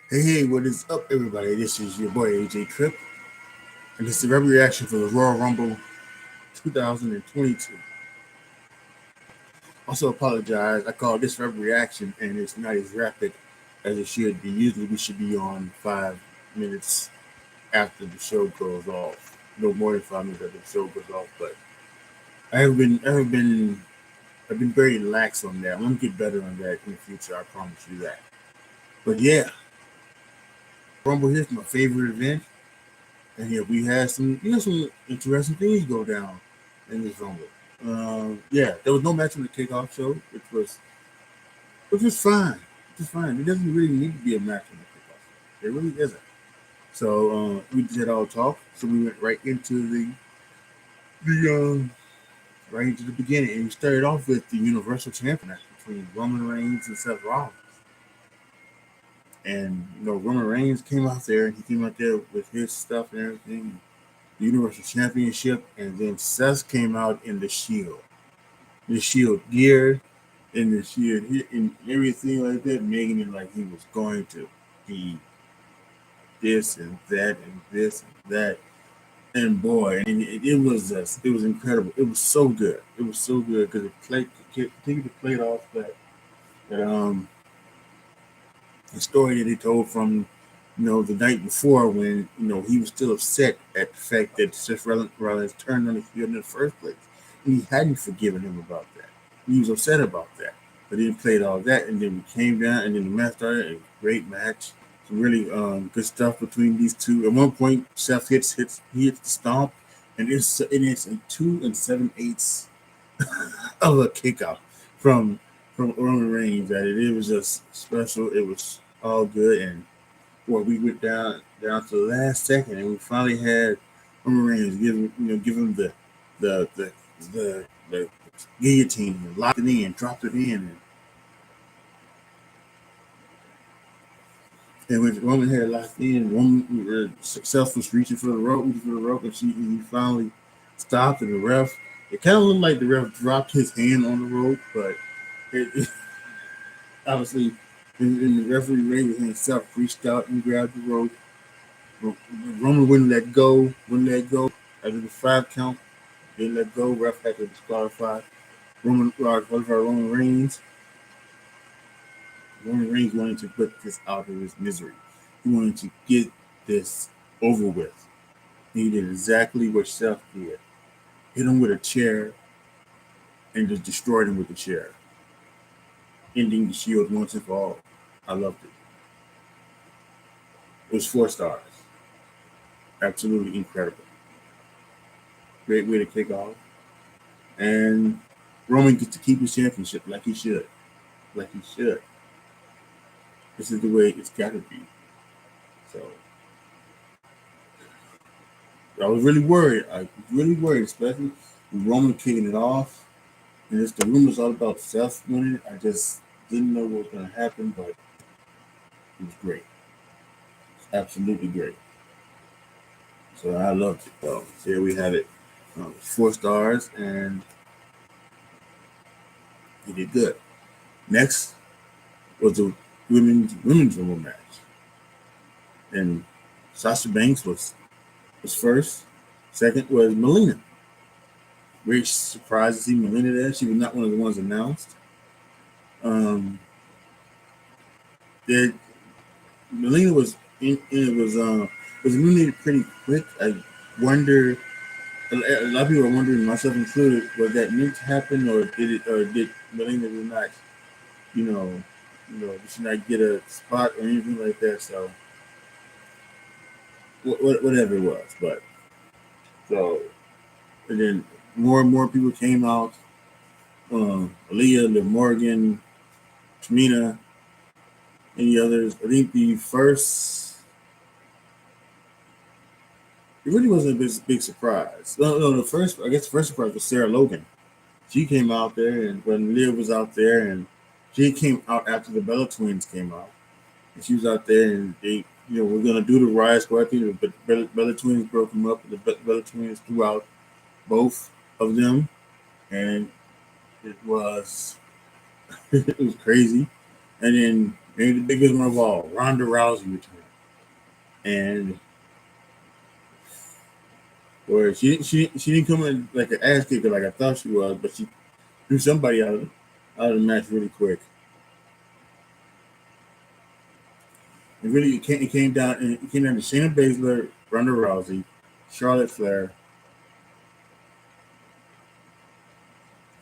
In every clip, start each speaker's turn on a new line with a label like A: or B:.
A: Hey, what is up, everybody? This is your boy AJTRIP, and this is a rebel reaction for the Royal Rumble 2022. Also, apologize. I call this rebel reaction, and it's not as rapid as it should be. Usually, we should be on 5 minutes after the show goes off. No more than 5 minutes after the show goes off. But I've been very lax on that. I'm gonna get better on that in the future. I promise you that. But yeah, Rumble here's my favorite event. And yeah, we had some interesting things go down in this rumble. Yeah, there was no match on the kickoff show, which was fine. Which is fine. It doesn't really need to be a match on the kickoff show. It really isn't. So we did all talk. So we went the right into the beginning, and we started off with the Universal Champion match between Roman Reigns and Seth Rollins. And Roman Reigns came out there, and he came out there with his stuff and everything, the Universal Championship, and then Seth came out in the Shield gear, and the Shield and everything like that, making it like he was going to be this and that and this and that. And boy, and it was incredible. It was so good. It was so good because it played off that the story that he told from the night before when he was still upset at the fact that Seth Rollins turned on the field in the first place, and he hadn't forgiven him about that. He was upset about that, but he played all that, and then we came down, and then the match started. A great match, some really good stuff between these two. At one point, Seth hits the stomp, and it's a 2 7/8 of a kickout from Roman Reigns. That it was just special. It was all good, and we went down to the last second, and we finally had Roman Reigns give him the guillotine, and locked it in, dropped it in, and when Roman had locked in, Roman Seth was reaching for the rope, and he finally stopped, and the ref. It kind of looked like the ref dropped his hand on the rope, but it obviously, in the referee ring, himself reached out and grabbed the rope. Roman wouldn't let go. After the 5 count, didn't let go. Ref had to disqualify Roman Reigns. Roman Reigns wanted to put this out of his misery. He wanted to get this over with. He did exactly what Seth did. Hit him with a chair and just destroyed him with the chair, ending the Shield once and for all. I loved it. It was 4 stars. Absolutely incredible. Great way to kick off. And Roman gets to keep his championship like he should. Like he should. This is the way it's got to be. So I was really worried. Especially with Roman kicking it off. And it's the rumors all about Seth winning. I just didn't know what was going to happen, but it was great. It's absolutely great. So I loved it, though. So here we have it. 4 stars, and he did good. Next was the women's rumble match, and Sasha Banks was first. Second was Melina. Very surprised to see Melina there. She was not one of the ones announced. That Melina was was eliminated pretty quick. I wonder. A lot of people are wondering, myself included, was that meant to happen, or did Melina not, did she not get a spot or anything like that? So whatever it was, but so and then more and more people came out. Aaliyah, Liv Morgan, Tamina, any others. I think it really wasn't a big surprise. No, the first surprise was Sarah Logan. She came out there, and when Liv was out there, and she came out after the Bella Twins came out, and she was out there, and they, were gonna do the Riot Squad thing, but Bella Twins broke them up, and the Bella Twins threw out both of them, and it was it was crazy. And then Maybe the biggest one of all, Ronda Rousey returned, and or she didn't come in like an ass kicker like I thought she was, but she threw somebody out of the match really quick. It came down to Shayna Baszler, Ronda Rousey, Charlotte Flair.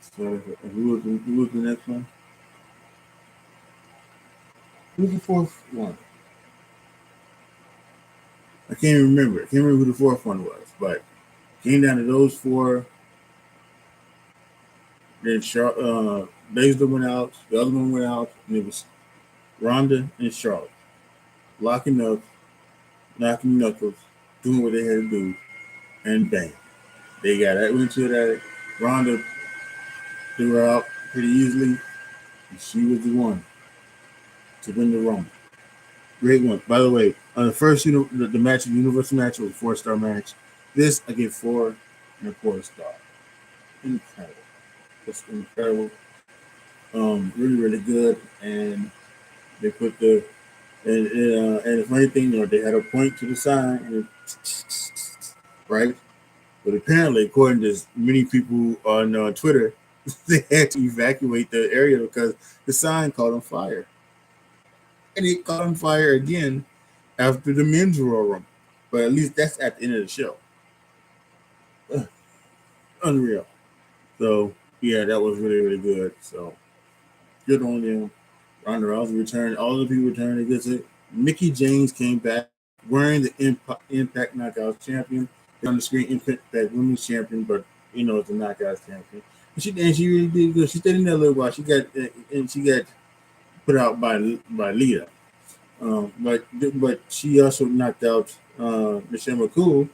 A: So who was the next one? Who was the fourth one? I can't even remember. I can't remember who the fourth one was, but came down to those four. Then Baszler went out, the other one went out, and it was Ronda and Charlotte locking up, knocking knuckles, doing what they had to do, and bang, they got that into that. Ronda threw her out pretty easily, and she was the one to win the Rumble. Great one. By the way, on the first the match, the Universal match was a 4-star match. This I give 4.25 star. Incredible. Just incredible. Really, really good. And they put and the funny thing, they had a point to the sign, and right? But apparently, according to many people on Twitter, they had to evacuate the area because the sign caught on fire. And it caught on fire again after the men's Royal Rumble. But at least that's at the end of the show. Unreal. So, yeah, that was really, really good. So, good on them. Ronda Rousey returned. All the people returned against it. Mickie James came back wearing the Impact Knockouts champion. On the screen, Impact Women's champion, but, it's a Knockouts champion. And she really did good. She stayed in there a little while. She got put out by Lita. But she also knocked out Michelle McCool,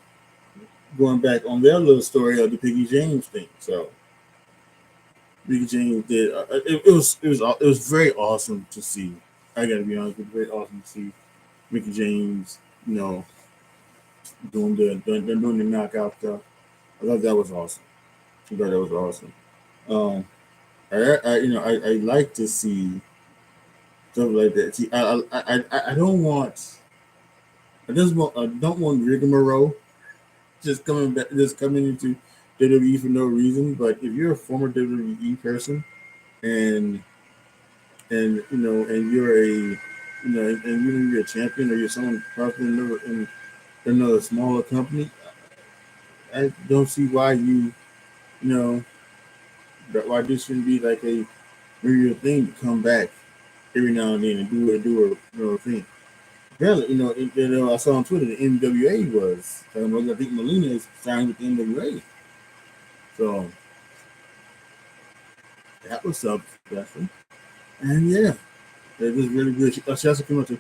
A: going back on their little story of the Mickie James thing. So Mickie James did. It was very awesome to see. I gotta be honest, it was very awesome to see Mickie James, doing the knockout stuff. I thought that was awesome. I like to see stuff like that. See, I don't want. I don't want rigmarole just coming into WWE for no reason. But if you're a former WWE person and and you're you're a champion or you're someone possibly in another smaller company, I don't see why why this shouldn't be like a real thing to come back every now and then and do a thing. Apparently, I saw on Twitter the NWA was. I think Melina is signed with the NWA. So that was something. And yeah, it was really good. She also came out to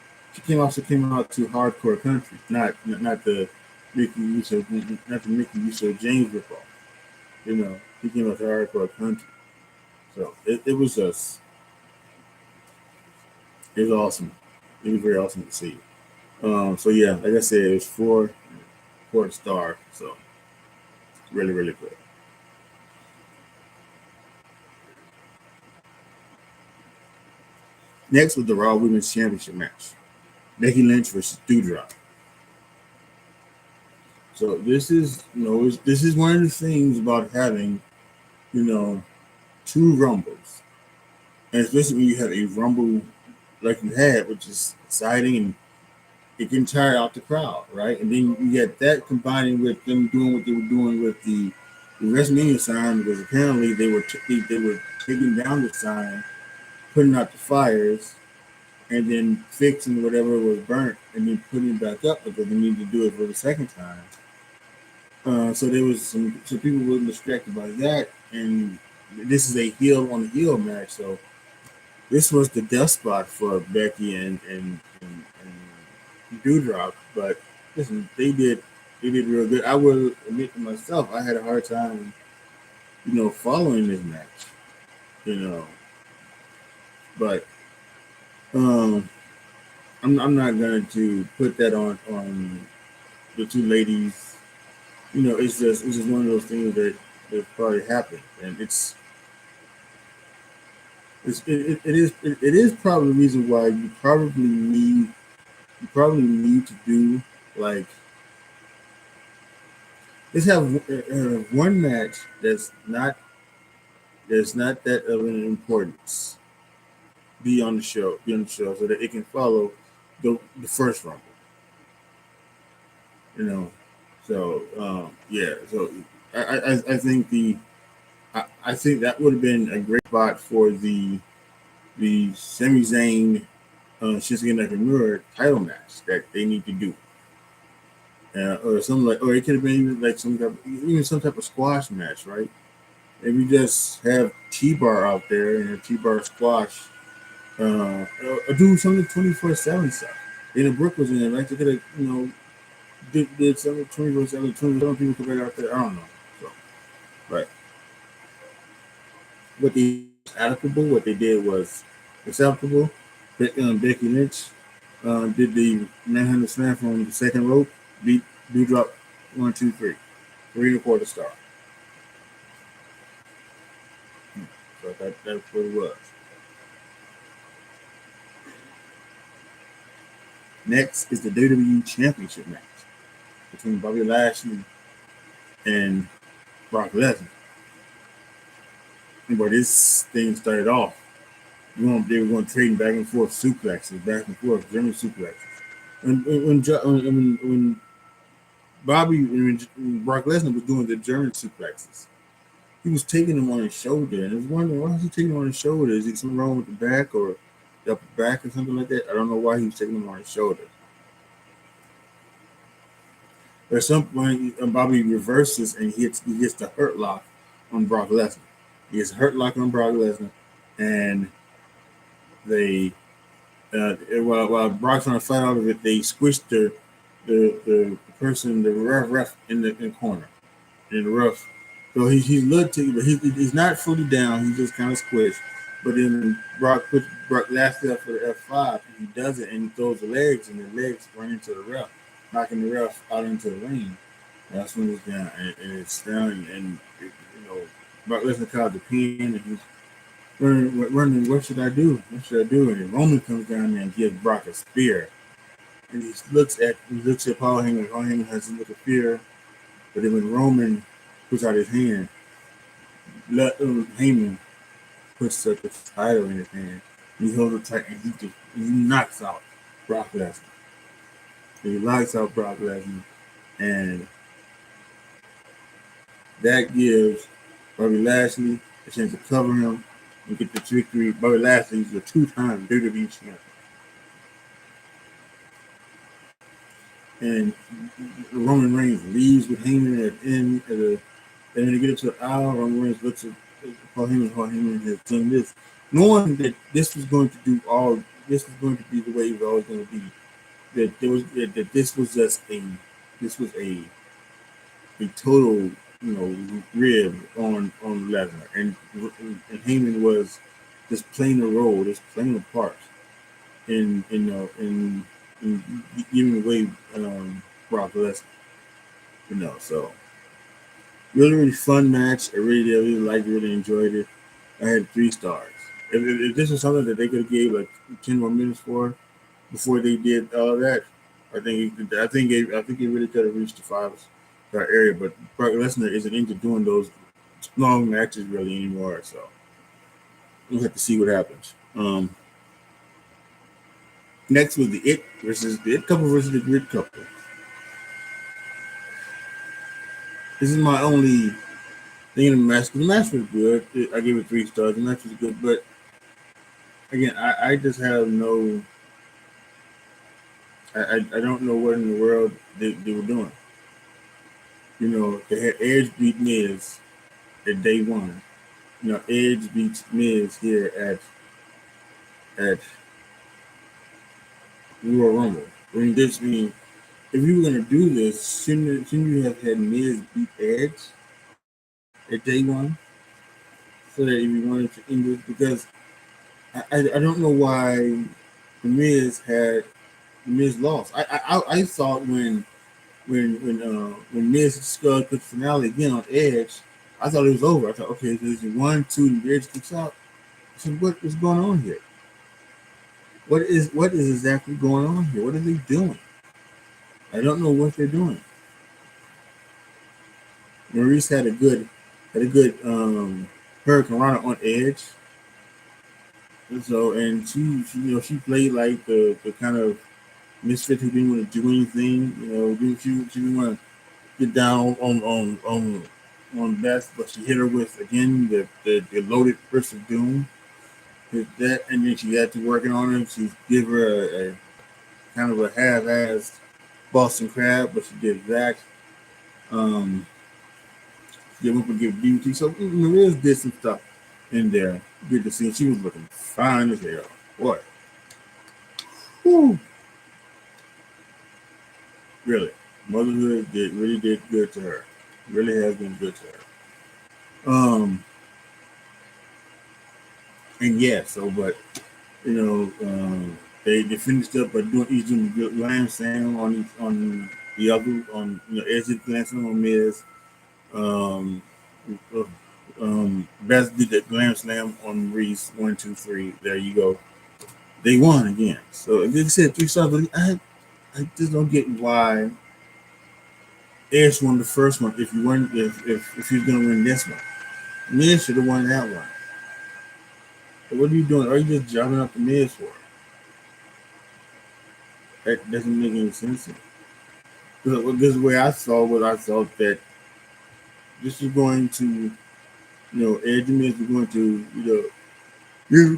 A: Hardcore Country, not the Mickey Uso James ripoff. He came out to Hardcore Country. So it was it was awesome. It was very awesome to see. So yeah, like I said, it was 4 star. So really, really good. Next was the Raw Women's Championship match. Becky Lynch versus Doudrop. So this is one of the things about having, 2 Rumbles. And especially when you have a Rumble like you had, which is exciting and it can tire out the crowd, right? And then you get that combining with them doing what they were doing with the WrestleMania sign, because apparently they were taking down the sign, putting out the fires, and then fixing whatever was burnt, and then putting it back up because they needed to do it for the second time. So there was some people were distracted by that, and this is a heel on heel match, so this was the death spot for Becky and Doudrop. But listen, they did real good. I will admit to myself, I had a hard time, following this match, but I'm not going to put that on the 2 ladies. It's just one of those things that probably happened, and it's It is probably the reason why you probably need to do like let's have one match that's not that of an importance be on the show so that it can follow the first rumble. You know, so yeah, so I think I think that would have been a great spot for the Sami Zayn Shinsuke Nakamura title match that they need to do. Or something like, or it could have been even like some type of squash match, right? Maybe just have T-Bar out there and a T-Bar squash, do something 24/7 stuff. Dana Brooke was in it, right? They could have, did something 24/7. 27 people could be out there. I don't know. So, right. What they acceptable, what they did was acceptable. Becky Lynch did the manhandle slam from the second rope, beat Doudrop 1, 2, 3, 3 1/4 star. So that's what it was. Next is the WWE Championship match between Bobby Lashley and Brock Lesnar. And where this thing started off, they were going trading back and forth suplexes, back and forth, German suplexes. When Brock Lesnar was doing the German suplexes, he was taking them on his shoulder, and I was wondering why was he taking them on his shoulder? Is it something wrong with the back or the upper back or something like that? I don't know why he was taking them on his shoulder. At some point, Bobby reverses and he hits the hurt lock on Brock Lesnar. He gets a hurt lock on Brock Lesnar, and they while Brock's trying to fight out of it, they squished the person, the ref in the corner, in the rough. So he's looked to, but he's not fully down. He's just kind of squished. But then Brock puts Lashley up for the F5, and he does it, and he throws the legs, and the legs run into the ref, knocking the ref out into the ring. That's when it's down, and it's down, and Brock Lesnar called the pin, and he's running. What should I do? What should I do? And then Roman comes down there and gives Brock a spear, and he looks at Paul Heyman. Paul Heyman has a look of fear, but then when Roman puts out his hand, Heyman puts the title in his hand. He holds it tight, and he knocks out Brock Lesnar. He knocks out Brock Lesnar, and that gives Bobby Lashley a chance to cover him and get the victory. Bobby Lashley is a 2-time WWE champion. And Roman Reigns leaves with Heyman at the end of the. And then they get into the aisle. Roman Reigns looks at Paul Heyman has done this, knowing that this was going to do all. This was going to be the way it was always going to be. That this was just a total rib on Lesnar, and Heyman was just playing a role, just playing a part in giving away Brock Lesnar. So really fun match. I really liked it, really enjoyed it. I had 3 stars. If this was something that they could have gave like 10 more minutes for before they did all that, I think it really could have reached the 5-star area. But Brock Lesnar isn't into doing those long matches really anymore, so we'll have to see what happens. Next was the It couple versus the Grid couple. This is my only thing in the match. The match was good. I gave it 3 stars. The match was good, but again, I just have no. I don't know what in the world they were doing. They had Edge beat Miz at day 1. Edge beats Miz here at Royal Rumble. If you were going to do this, shouldn't you have had Miz beat Edge at day 1? So that if you wanted to end it, because I don't know why the Miz lost. I thought when Miz Skull put the finale again on Edge, I thought it was over. I thought, okay, there's 1, 2, and Edge kicks out. So what is going on here? What is exactly going on here? What are they doing? I don't know what they're doing. Maurice had a good Hurricane Rana on edge. And so and she played like the kind of misfit who didn't want to do anything. She didn't want to get down on Beth, but she hit her with again the loaded Fist of Doom. Hit that, and then she had to working on him. She give her a kind of a half-assed Boston Crab, but she did that. Give up and give beauty. So Maria's did some stuff in there. Good to see. She was looking fine as hell. What? Whew. Really. Motherhood really did good to her. Really has been good to her. And yeah, so but they finished up by doing each Lamb Sam on the other Edge Lamb Sam on Miz. Beth did the Glam Slam on Reese. 1, 2, 3. There you go. They won again. So like I said, 3 stars. But I just don't get why Edge won the first one. If you weren't, if he was gonna win this one, Miz should have won that one. But what are you doing? Are you just jobbing up the Miz for? That doesn't make any sense. This is the way I saw what I thought that this is going to, Edge and Miz were going to, you're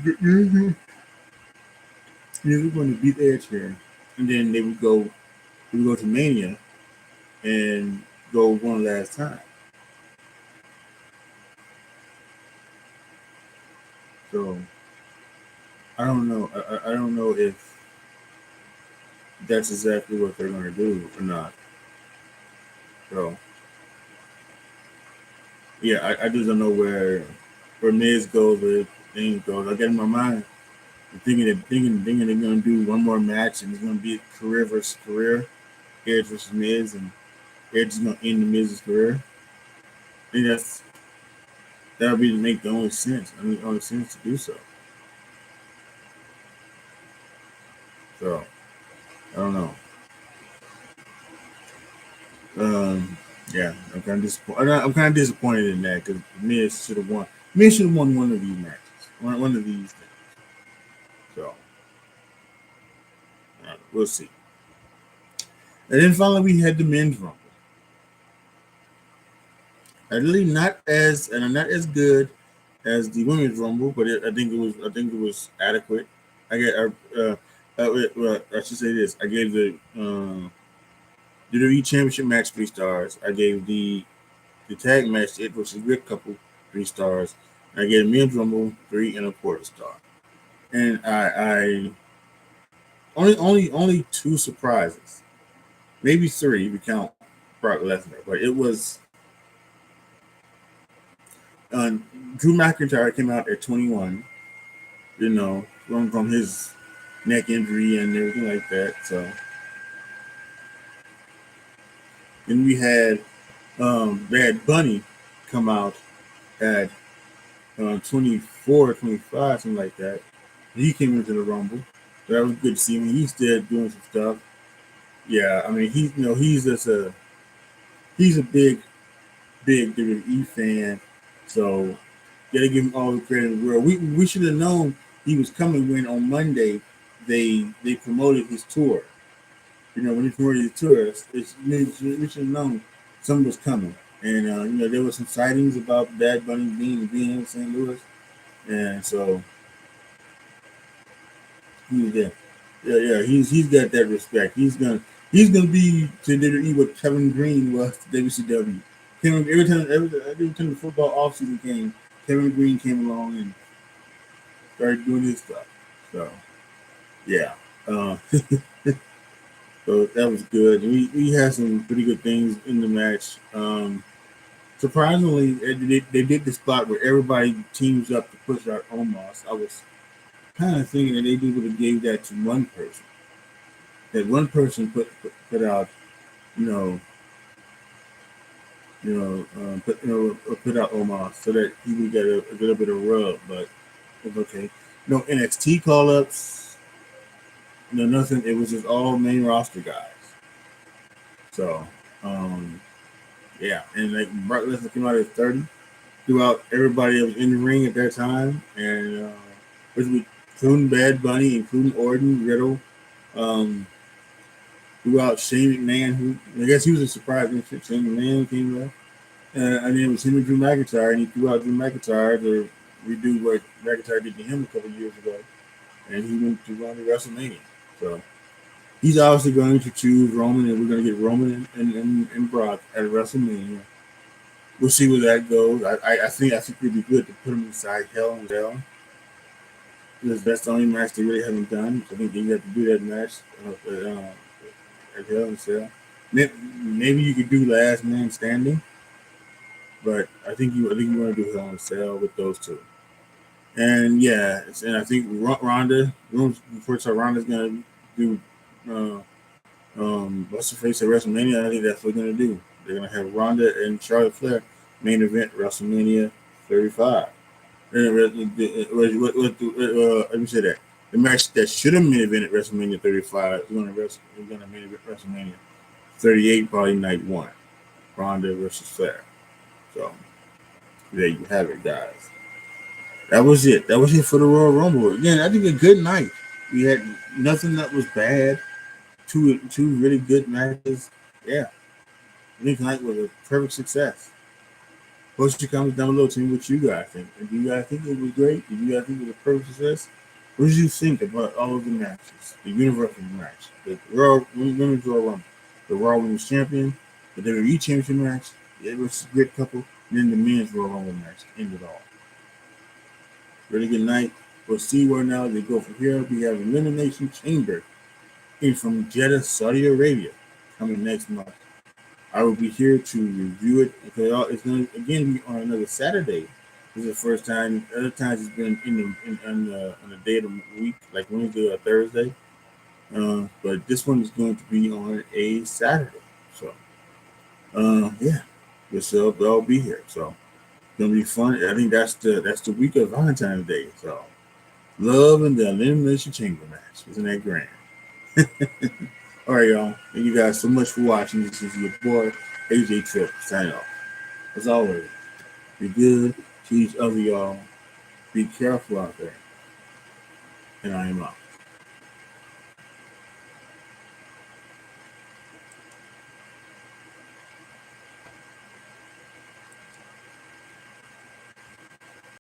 A: going to beat Edge here, and then they would go to Mania and go one last time. So I don't know. I don't know if that's exactly what they're going to do or not. So yeah, I just don't know where Miz goes, where things goes. I get in my mind thinking they're going to do one more match and it's going to be career versus career, Edge versus Miz, and Edge is going to end the Miz's career. I think that would be to make the only sense. The only sense to do so. So I don't know. Yeah, I'm kind of disappointed. I'm kind of disappointed in that because Miz should have won. Miz should have won one of these matches, one of these things. So we'll see. And then finally, we had the men's rumble. Really not as good as the women's rumble, but I think it was adequate. I should say this. I gave the WWE Championship match 3 stars. I gave the tag match It versus Rick couple 3 stars. I gave the men's rumble 3.25 stars. And I only 2 surprises, maybe 3 if you count Brock Lesnar, but it was Drew McIntyre came out at 21, from his neck injury and everything like that. So then we had Bad Bunny come out at 24, 25, something like that. He came into the Rumble. So that was good to see him. He's still doing some stuff. Yeah, I mean he's a big WWE fan. So gotta give him all the credit in the world. We should have known he was coming when on Monday they promoted his tour. When he promoted his tour, we should have known something was coming. And there were some sightings about Bad Bunny being in St. Louis, and so he's there. Yeah, he's got that respect. He's gonna be to WWE what Kevin Green was to WCW. Every time the football offseason came, Kevin Green came along and started doing his stuff. So yeah, so that was good. We had some pretty good things in the match. Surprisingly, they did the spot where everybody teams up to push out Omos. I was kind of thinking that they would have gave that to one person. That one person put out, put out Omos so that he would get a little bit of rub. But It was okay. No NXT call ups. No nothing. It was just all main roster guys. So, um, yeah, and like Brock Lesnar came out at 30. Throughout everybody that was in the ring at that time, and including Bad Bunny, including Orton, Riddle, um, throughout Shane McMahon, who I guess he was a surprise entrant. Shane McMahon came up, and it was him and Drew McIntyre, and he threw out Drew McIntyre to redo what McIntyre did to him a couple of years ago, and he went to run to WrestleMania. So he's obviously going to choose Roman, and we're going to get Roman and Brock at WrestleMania. We'll see where that goes. I think it'd be good to put him inside Hell in Cell, because that's the only match they really haven't done. I think they have to do that match at Hell in Cell. Maybe you could do Last Man Standing, but I think you want to do Hell in Cell with those two. And yeah, and I think Ronda. Reports are Ronda's gonna do what's the face at WrestleMania. I think that's what they're gonna do. They're gonna have Ronda and Charlotte Flair main event WrestleMania 35. Let me say that the match that should have main event at WrestleMania 35 is going to main event WrestleMania 38, probably night one. Ronda versus Flair. So there you have it, guys. That was it. That was it for the Royal Rumble. Again, I think a good night. We had nothing that was bad. Two really good matches. Yeah. I think tonight was a perfect success. Post your comments down below. Tell me what you guys think. And do you guys think it was great? Did you guys think it was a perfect success? What did you think about all of the matches? The Universal match, the Women's Royal Rumble, the Raw Women's Champion, the WWE Championship match, it was a great couple, and then the Men's Royal Rumble match ended all. Really good night. We'll see where now they go from here. We have Elimination Chamber in from Jeddah, Saudi Arabia, coming next month. I will be here to review it. It's going to again be on another Saturday. This is the first time. Other times it's been on the day of the week, like Wednesday or Thursday. But this one is going to be on a Saturday. So, yeah, guess I'll be here. So it's gonna be fun. I think that's the week of Valentine's Day. So, love and the Elimination Chamber match. Isn't that grand? All right, y'all. Thank you guys so much for watching. This is your boy, AJTRIP, signing off. As always, be good to each other, y'all. Be careful out there. And I am out.